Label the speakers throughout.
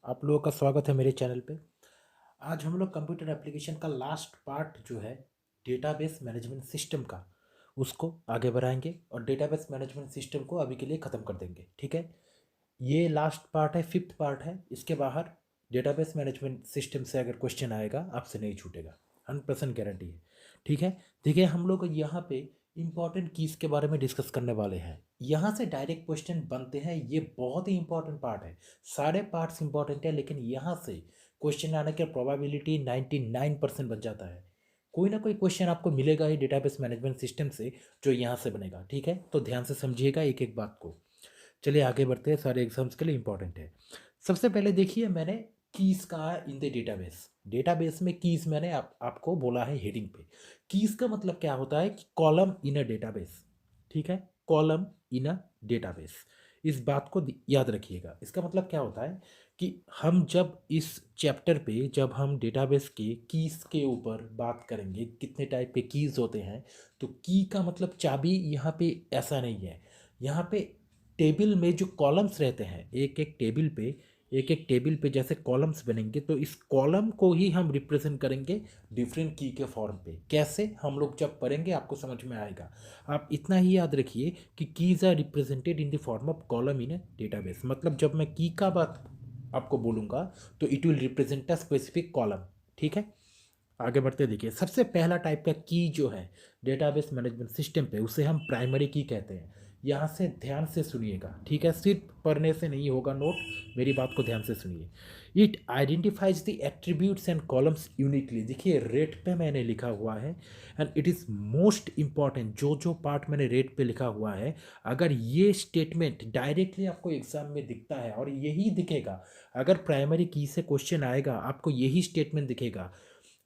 Speaker 1: आप लोगों का स्वागत है मेरे चैनल पे। आज हम लोग कंप्यूटर एप्लीकेशन का लास्ट पार्ट जो है डेटाबेस मैनेजमेंट सिस्टम का, उसको आगे बढ़ाएंगे और डेटाबेस मैनेजमेंट सिस्टम को अभी के लिए ख़त्म कर देंगे। ठीक है, ये लास्ट पार्ट है, फिफ्थ पार्ट है। इसके बाहर डेटाबेस मैनेजमेंट सिस्टम से अगर क्वेश्चन आएगा आपसे नहीं छूटेगा, 100% गारंटी है। ठीक है, देखिए हम लोग यहाँ पे इंपॉर्टेंट कीज़ के बारे में डिस्कस करने वाले हैं। यहाँ से डायरेक्ट क्वेश्चन बनते हैं, ये बहुत ही इंपॉर्टेंट पार्ट है। सारे पार्ट्स इंपॉर्टेंट है, लेकिन यहाँ से क्वेश्चन आने की प्रोबेबिलिटी 99% बन जाता है। कोई ना कोई क्वेश्चन आपको मिलेगा ही डेटाबेस मैनेजमेंट सिस्टम से, जो यहाँ से बनेगा। ठीक है, तो ध्यान से समझिएगा एक एक बात को। चलिए आगे बढ़ते हैं, सारे एग्जाम्स के लिए इंपॉर्टेंट है। सबसे पहले देखिए, मैंने कीज कहा इन द डेटाबेस। डेटाबेस में कीज मैंने आपको बोला है हेडिंग पे। कीज का मतलब क्या होता है कि कॉलम इन अ डेटाबेस। ठीक है, कॉलम इन अ डेटाबेस, इस बात को याद रखिएगा। इसका मतलब क्या होता है कि हम जब इस चैप्टर पे, जब हम डेटाबेस के कीज के ऊपर बात करेंगे, कितने टाइप के कीज होते हैं, तो की का मतलब चाबी यहाँ पे ऐसा नहीं है। यहाँ पे टेबल में जो कॉलम्स रहते हैं, एक एक टेबल पे जैसे कॉलम्स बनेंगे, तो इस कॉलम को ही हम रिप्रेजेंट करेंगे डिफरेंट की के फॉर्म पे। कैसे, हम लोग जब पढ़ेंगे आपको समझ में आएगा। आप इतना ही याद रखिए कि keys are represented in the form of column in a database. मतलब जब मैं की का बात आपको बोलूँगा तो it will represent a specific column. ठीक है, आगे बढ़ते देखिए। सबसे पहला टाइप का की जो है डेटाबेस मैनेजमेंट सिस्टम पे, उसे हम प्राइमरी की कहते हैं। यहाँ से ध्यान से सुनिएगा, ठीक है, सिर्फ पढ़ने से नहीं होगा नोट, मेरी बात को ध्यान से सुनिए। It identifies the attributes and columns uniquely. देखिए रेट पे मैंने लिखा हुआ है, and it is most important. जो जो पार्ट मैंने रेट पे लिखा हुआ है, अगर ये स्टेटमेंट डायरेक्टली आपको एग्जाम में दिखता है, और यही दिखेगा अगर प्राइमरी की से क्वेश्चन आएगा, आपको यही स्टेटमेंट दिखेगा।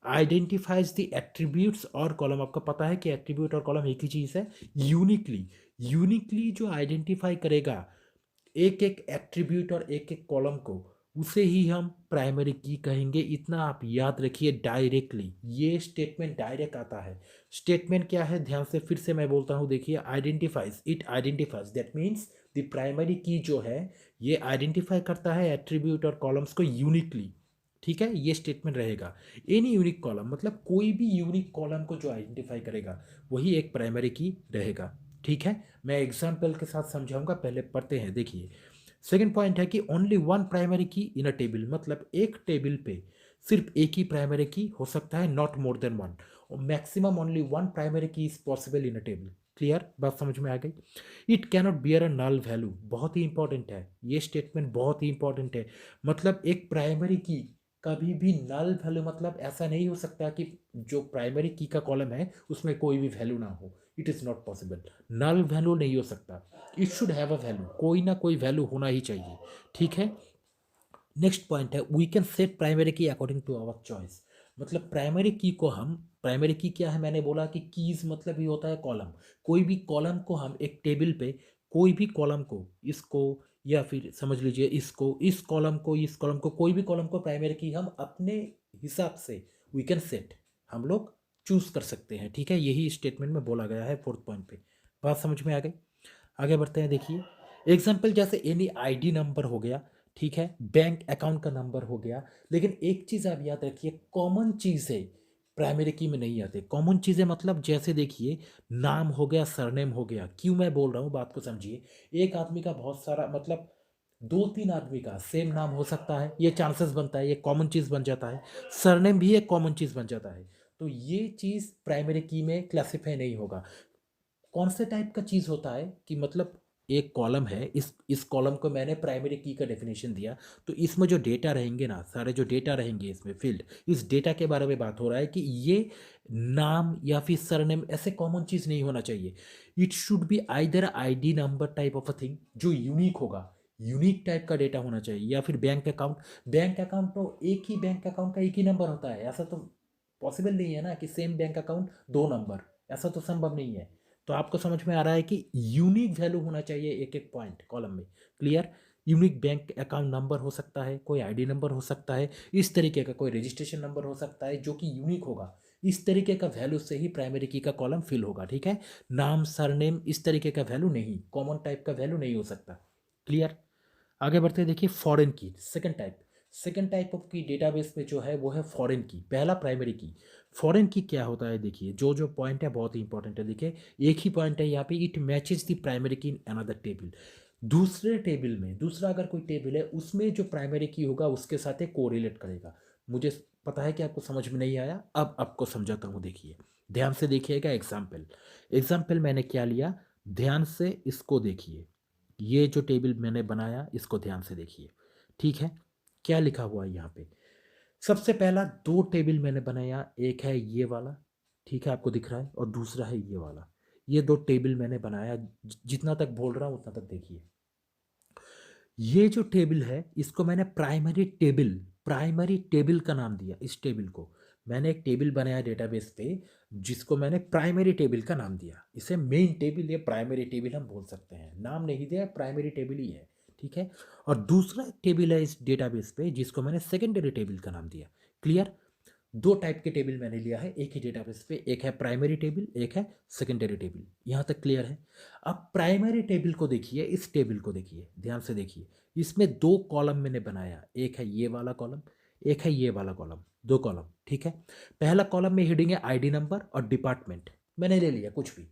Speaker 1: आइडेंटिफाइज द एट्रीब्यूट्स और कॉलम, आपको पता है कि एट्रीब्यूट और कॉलम एक ही चीज़ है। यूनिकली, यूनिकली जो आइडेंटिफाई करेगा एक एक एट्रीब्यूट और एक एक कॉलम को, उसे ही हम प्राइमरी की कहेंगे। इतना आप याद रखिए। डायरेक्टली, ये स्टेटमेंट डायरेक्ट आता है। स्टेटमेंट क्या है, ध्यान से फिर से मैं बोलता हूँ, देखिए identifies, it identifies, that means the primary की जो है ये आइडेंटिफाई करता है एट्रीब्यूट और कॉलम्स को यूनिकली। ठीक है, ये स्टेटमेंट रहेगा। एनी यूनिक कॉलम, मतलब कोई भी यूनिक कॉलम को जो आइडेंटिफाई करेगा वही एक प्राइमरी की रहेगा। ठीक है, मैं एग्जाम्पल के साथ समझाऊंगा, पहले पढ़ते हैं। देखिए सेकंड पॉइंट है कि ओनली वन प्राइमरी की इन अ टेबल, मतलब एक टेबल पे सिर्फ एक ही प्राइमरी की हो सकता है, नॉट मोर देन वन। और maximum only one primary key is possible in a table. Clear, बात समझ में आ गई। It cannot bear a null value, बहुत ही इंपॉर्टेंट है ये स्टेटमेंट, बहुत ही इंपॉर्टेंट है। मतलब एक प्राइमरी की कभी भी नल वैल्यू, मतलब ऐसा नहीं हो सकता कि जो प्राइमरी की का कॉलम है उसमें कोई भी वैल्यू ना हो। It is not possible, null value नहीं हो सकता। It should have a value, कोई ना कोई वैल्यू होना ही चाहिए। ठीक है, नेक्स्ट पॉइंट है, we can set primary key according to our choice. मतलब प्राइमरी की को हम, प्राइमरी की क्या है, मैंने बोला कि कीज मतलब ही होता है कॉलम। कोई भी कॉलम को हम एक टेबल पे, कोई भी कॉलम को, इसको या फिर समझ लीजिए इसको, इस कॉलम को, इस कॉलम को, कोई भी कॉलम को प्राइमरी की हम अपने हिसाब से वी कैन सेट, हम लोग चूज कर सकते हैं। ठीक है, यही स्टेटमेंट में बोला गया है फोर्थ पॉइंट पे। बात समझ में आ गई। आगे बढ़ते हैं, देखिए एग्जाम्पल जैसे एनी आईडी नंबर हो गया, ठीक है, बैंक अकाउंट का नंबर हो गया। लेकिन एक चीज़ आप याद रखिए, कॉमन चीज़ है प्राइमरी की में नहीं आते। कॉमन चीज़ें मतलब जैसे देखिए नाम हो गया, सरनेम हो गया। क्यों मैं बोल रहा हूँ, बात को समझिए। एक आदमी का बहुत सारा, मतलब दो तीन आदमी का सेम नाम हो सकता है, ये चांसेस बनता है, ये कॉमन चीज़ बन जाता है। सरनेम भी एक कॉमन चीज़ बन जाता है। तो ये चीज़ प्राइमरी की में क्लासिफाई नहीं होगा। कौन से टाइप का चीज़ होता है कि मतलब एक कॉलम है, इस कॉलम को मैंने प्राइमरी की का डेफिनेशन दिया, तो इसमें जो डेटा रहेंगे ना, सारे जो डेटा रहेंगे इसमें फील्ड, इस डेटा के बारे में बात हो रहा है कि ये नाम या फिर सरनेम ऐसे कॉमन चीज़ नहीं होना चाहिए। It should be either ID number type of a thing जो यूनिक होगा, यूनिक टाइप का डेटा होना चाहिए। या फिर बैंक अकाउंट, बैंक अकाउंट तो एक ही बैंक अकाउंट का एक ही नंबर होता है, ऐसा तो पॉसिबल नहीं है ना कि सेम बैंक अकाउंट दो नंबर, ऐसा तो संभव नहीं है। तो आपको समझ में आ रहा है कि यूनिक वैल्यू होना चाहिए एक एक पॉइंट कॉलम में। Clear, unique bank account number हो सकता है, कोई आईडी नंबर हो सकता है, इस तरीके का कोई रजिस्ट्रेशन नंबर हो सकता है जो कि यूनिक होगा। इस तरीके का वैल्यू से ही प्राइमरी की का कॉलम फिल होगा। ठीक है, नाम सरनेम इस तरीके का वैल्यू नहीं, कॉमन टाइप का वैल्यू नहीं हो सकता। क्लियर, आगे बढ़ते हैं, देखिए फॉरेन की second type. Second type of की डेटाबेस में जो है वो है फॉरेन की। पहला प्राइमरी की। फॉरेन की क्या होता है देखिए, जो जो पॉइंट है बहुत ही इंपॉर्टेंट है। देखिए एक ही पॉइंट है यहाँ पे, इट मैचेस द प्राइमरी की इन अनदर टेबल। दूसरे टेबल में, दूसरा अगर कोई टेबल है उसमें जो प्राइमरी की होगा उसके साथ एक कोरिलेट करेगा। मुझे पता है कि आपको समझ में नहीं आया, अब आपको समझाता हूँ। देखिए ध्यान से देखिएगा। एग्जाम्पल, एग्जाम्पल मैंने क्या लिया, ध्यान से इसको देखिए। ये जो टेबल मैंने बनाया इसको ध्यान से देखिए, ठीक है। क्या लिखा हुआ है यहाँ पे, सबसे पहला दो टेबल मैंने बनाया, एक है ये वाला, ठीक है आपको दिख रहा है, और दूसरा है ये वाला। ये दो टेबल मैंने बनाया, जितना तक बोल रहा हूँ उतना तक देखिए। ये जो टेबल है इसको मैंने प्राइमरी टेबल, प्राइमरी टेबल का नाम दिया। इस टेबल को मैंने एक टेबल बनाया डेटाबेस पे जिसको मैंने प्राइमरी टेबल का नाम दिया। इसे मेन टेबल या प्राइमरी टेबल हम बोल सकते हैं, नाम नहीं दिया, प्राइमरी टेबल ही है, ठीक है। और दूसरा टेबल है इस डेटाबेस पे जिसको मैंने सेकेंडरी टेबल का नाम दिया। क्लियर। दो टाइप के टेबल मैंने लिया है एक ही डेटाबेस पे, एक है प्राइमरी टेबल, एक है सेकेंडरी टेबल। यहाँ तक क्लियर है। अब प्राइमरी टेबल को देखिए, इस टेबल को देखिए, ध्यान से देखिए। इसमें दो कॉलम मैंने बनाया, एक है ये वाला कॉलम, एक है ये वाला कॉलम, दो कॉलम, ठीक है। पहला कॉलम में हेडिंग है आईडी नंबर और डिपार्टमेंट, मैंने ले लिया कुछ भी।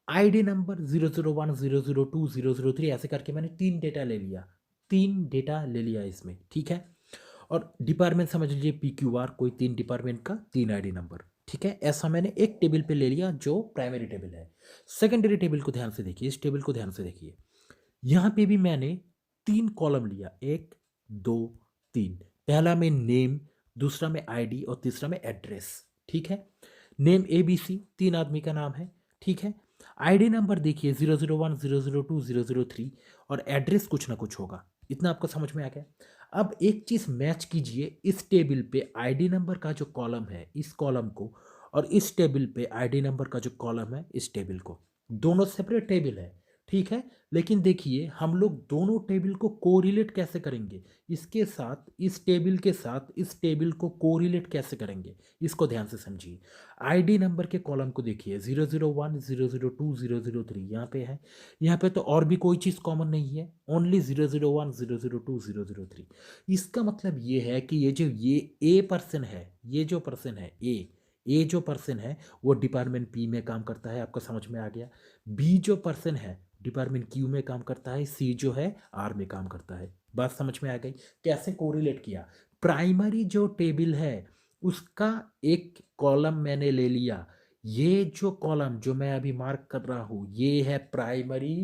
Speaker 1: आईडी नंबर 001, 002, 003 ऐसे करके मैंने तीन डेटा ले लिया, तीन डेटा ले लिया इसमें, ठीक है। और डिपार्टमेंट समझ लीजिए PQR, कोई तीन डिपार्टमेंट का तीन आईडी नंबर, ठीक है। ऐसा मैंने एक टेबल पे ले लिया जो प्राइमरी टेबल है। सेकेंडरी टेबल को ध्यान से देखिए, इस टेबल को ध्यान से देखिए। यहाँ पे भी मैंने तीन कॉलम लिया, एक दो तीन। पहला में नेम, दूसरा में आईडी और तीसरा में एड्रेस, ठीक है। नेम ABC, तीन आदमी का नाम है, ठीक है। आईडी नंबर देखिए 001, 002, 003, और एड्रेस कुछ ना कुछ होगा। इतना आपको समझ में आ गया। अब एक चीज मैच कीजिए, इस टेबल पे आईडी नंबर का जो कॉलम है इस कॉलम को, और इस टेबल पे आईडी नंबर का जो कॉलम है इस टेबल को। दोनों सेपरेट टेबल है, ठीक है। लेकिन देखिए हम लोग दोनों टेबल को कोरिलेट कैसे करेंगे, इसके साथ इस टेबल के साथ इस टेबल को कोरिलेट कैसे करेंगे, इसको ध्यान से समझिए। आईडी नंबर के कॉलम को देखिए 001, 002, 003 यहाँ पे है। यहाँ पे तो और भी कोई चीज़ कॉमन नहीं है, ओनली 001, 002, 003। इसका मतलब ये है कि ये जो ये ए पर्सन है, ये जो पर्सन है ए जो पर्सन है वो डिपार्टमेंट P में काम करता है, आपको समझ में आ गया। बी जो पर्सन है डिपार्टमेंट Q में काम करता है, सी जो है R में काम करता है। बात समझ में आ गई। कैसे कोरिलेट किया, प्राइमरी जो टेबल है उसका एक कॉलम मैंने ले लिया। ये जो कॉलम जो मैं अभी मार्क कर रहा हूं ये है प्राइमरी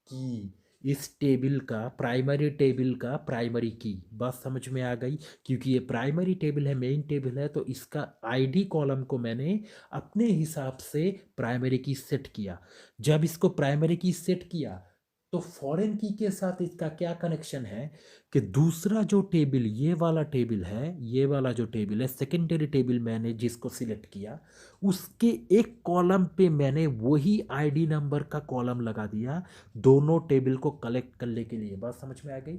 Speaker 1: की, इस टेबल का, प्राइमरी टेबल का प्राइमरी की। बात समझ में आ गई। क्योंकि ये प्राइमरी टेबल है, मेन टेबल है, तो इसका आईडी कॉलम को मैंने अपने हिसाब से प्राइमरी की सेट किया। जब इसको प्राइमरी की सेट किया तो फॉरेन की के साथ इसका क्या कनेक्शन है कि दूसरा जो टेबल ये वाला टेबल है, ये वाला जो टेबल है सेकेंडरी टेबल मैंने जिसको सिलेक्ट किया, उसके एक कॉलम पे मैंने वही आईडी नंबर का कॉलम लगा दिया दोनों टेबल को कलेक्ट करने के लिए। बात समझ में आ गई।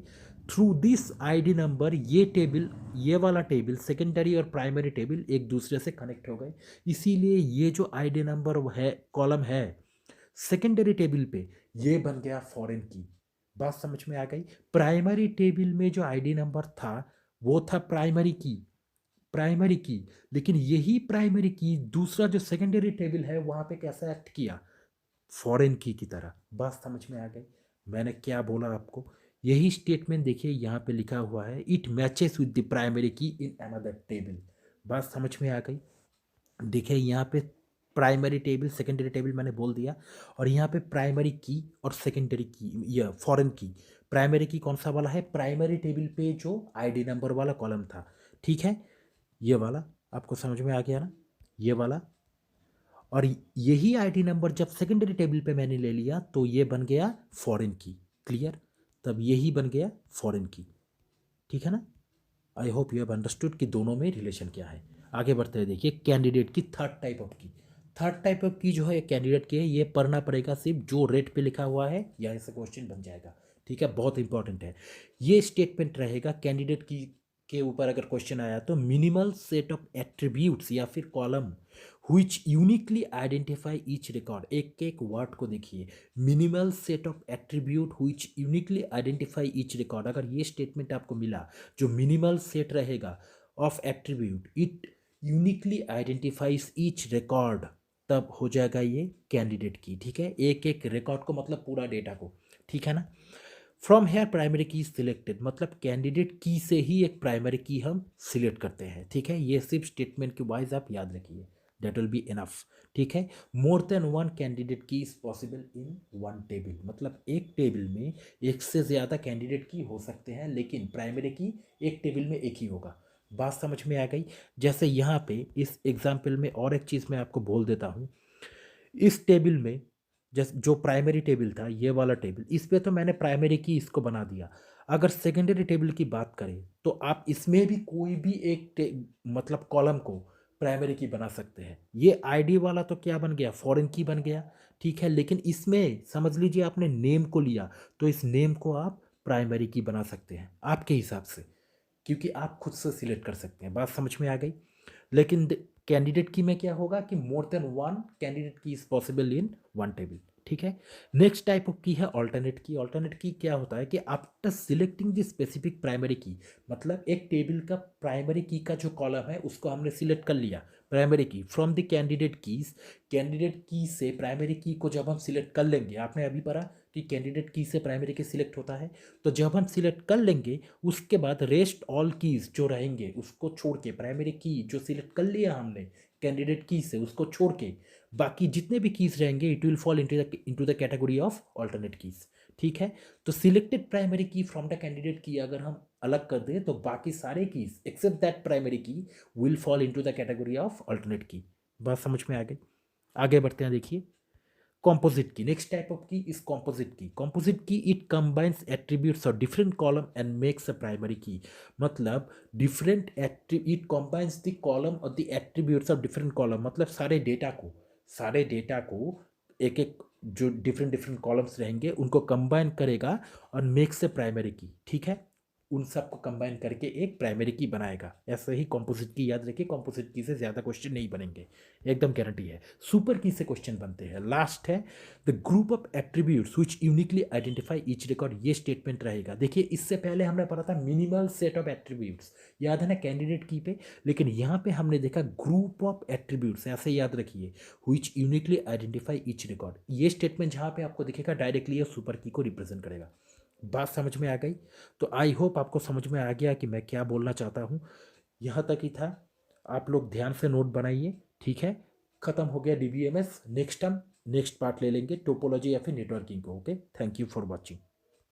Speaker 1: थ्रू दिस आईडी नंबर ये टेबल, ये वाला टेबल, सेकेंडरी और प्राइमरी टेबल एक दूसरे से कनेक्ट हो गए। इसीलिए ये जो आईडी नंबर है, कॉलम है सेकेंडरी टेबल पे, ये बन गया फॉरेन की। बात समझ में आ गई। प्राइमरी टेबल में जो आईडी नंबर था वो था प्राइमरी की, प्राइमरी की। लेकिन यही प्राइमरी की दूसरा जो सेकेंडरी टेबल है वहां पे कैसा एक्ट किया, फॉरेन की तरह। बात समझ में आ गई। मैंने क्या बोला आपको, यही स्टेटमेंट देखिए यहाँ पे लिखा हुआ है, it matches with the primary की इन अनदर टेबल। बात समझ में आ गई। देखिए यहाँ पे प्राइमरी टेबल सेकेंडरी टेबल मैंने बोल दिया, और यहाँ पे प्राइमरी की और सेकेंडरी की, या फॉरेन की। प्राइमरी की कौन सा वाला है, प्राइमरी टेबल पे जो आईडी नंबर वाला कॉलम था, ठीक है, ये वाला। आपको समझ में आ गया ना, ये वाला। और यही आईडी नंबर जब सेकेंडरी टेबल पे मैंने ले लिया तो ये बन गया फॉरेन की। क्लियर। तब यही बन गया फॉरेन की, ठीक है ना। I hope you have understood कि दोनों में रिलेशन क्या है। आगे बढ़ते हैं। देखिए कैंडिडेट की थर्ड टाइप ऑफ की, थर्ड टाइप ऑफ की जो है कैंडिडेट की है, ये पढ़ना पड़ेगा सिर्फ जो रेट पे लिखा हुआ है, यहाँ से क्वेश्चन बन जाएगा, ठीक है। बहुत इंपॉर्टेंट है ये स्टेटमेंट रहेगा कैंडिडेट की। के ऊपर अगर क्वेश्चन आया तो मिनिमल सेट ऑफ एट्रीब्यूट्स या फिर column which uniquely identify each record, एक एक वर्ड को देखिए, minimal set of attribute which uniquely identify each record, अगर ये स्टेटमेंट आपको मिला जो मिनिमल सेट रहेगा of attribute it uniquely identifies each record, तब हो जाएगा ये कैंडिडेट की। ठीक है, एक एक रिकॉर्ड को मतलब पूरा डेटा को, ठीक है ना। फ्रॉम हेयर प्राइमरी की सिलेक्टेड, मतलब कैंडिडेट की से ही एक प्राइमरी की हम सिलेक्ट करते हैं। ठीक है, ये सिर्फ स्टेटमेंट के वाइज आप याद रखिए, दैट विल बी इनफ। ठीक है, मोर देन वन कैंडिडेट की is possible in one table, मतलब एक टेबल में एक से ज़्यादा कैंडिडेट की हो सकते हैं, लेकिन प्राइमरी की एक टेबल में एक ही होगा। बात समझ में आ गई। जैसे यहाँ पे इस एग्जाम्पल में और एक चीज़ मैं आपको बोल देता हूँ, इस टेबल में जैसे जो प्राइमरी टेबल था ये वाला टेबल, इस पे तो मैंने प्राइमरी की इसको बना दिया। अगर सेकेंडरी टेबल की बात करें तो आप इसमें भी कोई भी एक मतलब कॉलम को प्राइमरी की बना सकते हैं। ये आईडी वाला तो क्या बन गया, फॉरेन की बन गया। ठीक है, लेकिन इसमें समझ लीजिए आपने नेम को लिया तो इस नेम को आप प्राइमरी की बना सकते हैं आपके हिसाब से, क्योंकि आप खुद से सिलेक्ट कर सकते हैं। बात समझ में आ गई। लेकिन कैंडिडेट की में क्या होगा कि मोर देन वन कैंडिडेट की is possible in one table. ठीक है, नेक्स्ट टाइप ऑफ की है ऑल्टरनेट की। ऑल्टरनेट की क्या होता है कि after selecting the specific primary की, मतलब एक टेबल का प्राइमरी की का जो कॉलम है उसको हमने सिलेक्ट कर लिया प्राइमरी की from the candidate keys, candidate की से प्राइमरी की को जब हम सिलेक्ट कर लेंगे, आपने अभी पढ़ा कि कैंडिडेट की से प्राइमरी की सिलेक्ट होता है, तो जब हम सिलेक्ट कर लेंगे उसके बाद रेस्ट ऑल कीज जो रहेंगे उसको छोड़ के, प्राइमरी की जो सिलेक्ट कर लिया हमने कैंडिडेट की से उसको छोड़ के बाकी जितने भी कीज रहेंगे it will fall into the category of alternate keys. ठीक है, तो सिलेक्टेड प्राइमरी की फ्रॉम द कैंडिडेट की अगर हम अलग कर दें तो बाकी सारे कीज एक्सेप्ट दैट प्राइमरी की will fall into the category of alternate की। बात समझ में आ गई। आगे बढ़ते हैं, देखिए composite key, next type of key is composite key। composite key it combines attributes of different column and makes a primary key, मतलब different it combines the column or the attributes of different column, मतलब सारे data को एक एक जो different different columns रहेंगे उनको combine करेगा और मेक्स ए प्राइमरी की। ठीक है, उन सबको कंबाइन करके एक प्राइमरी की बनाएगा। ऐसे ही कॉम्पोजिट की याद रखिए, कॉम्पोजिट की से ज़्यादा क्वेश्चन नहीं बनेंगे, एकदम गारंटी है। सुपर की से क्वेश्चन बनते हैं। लास्ट है the group of attributes which uniquely identify each record, ये स्टेटमेंट रहेगा। देखिए इससे पहले हमने पढ़ा था मिनिमल सेट ऑफ एट्रीब्यूट्स, याद है ना कैंडिडेट की पे, लेकिन यहाँ पे हमने देखा ग्रुप ऑफ एट्रीब्यूट्स, ऐसे याद रखिए, which uniquely identify each record. ये स्टेटमेंट जहाँ पे आपको दिखेगा डायरेक्टली ये सुपर की को रिप्रेजेंट करेगा। बात समझ में आ गई। तो आई होप आपको समझ में आ गया कि मैं क्या बोलना चाहता हूँ। यहाँ तक ही था, आप लोग ध्यान से नोट बनाइए। ठीक है, खत्म हो गया DBMS. Next time next part ले लेंगे टोपोलॉजी या फिर नेटवर्किंग को। Okay, thank you for watching.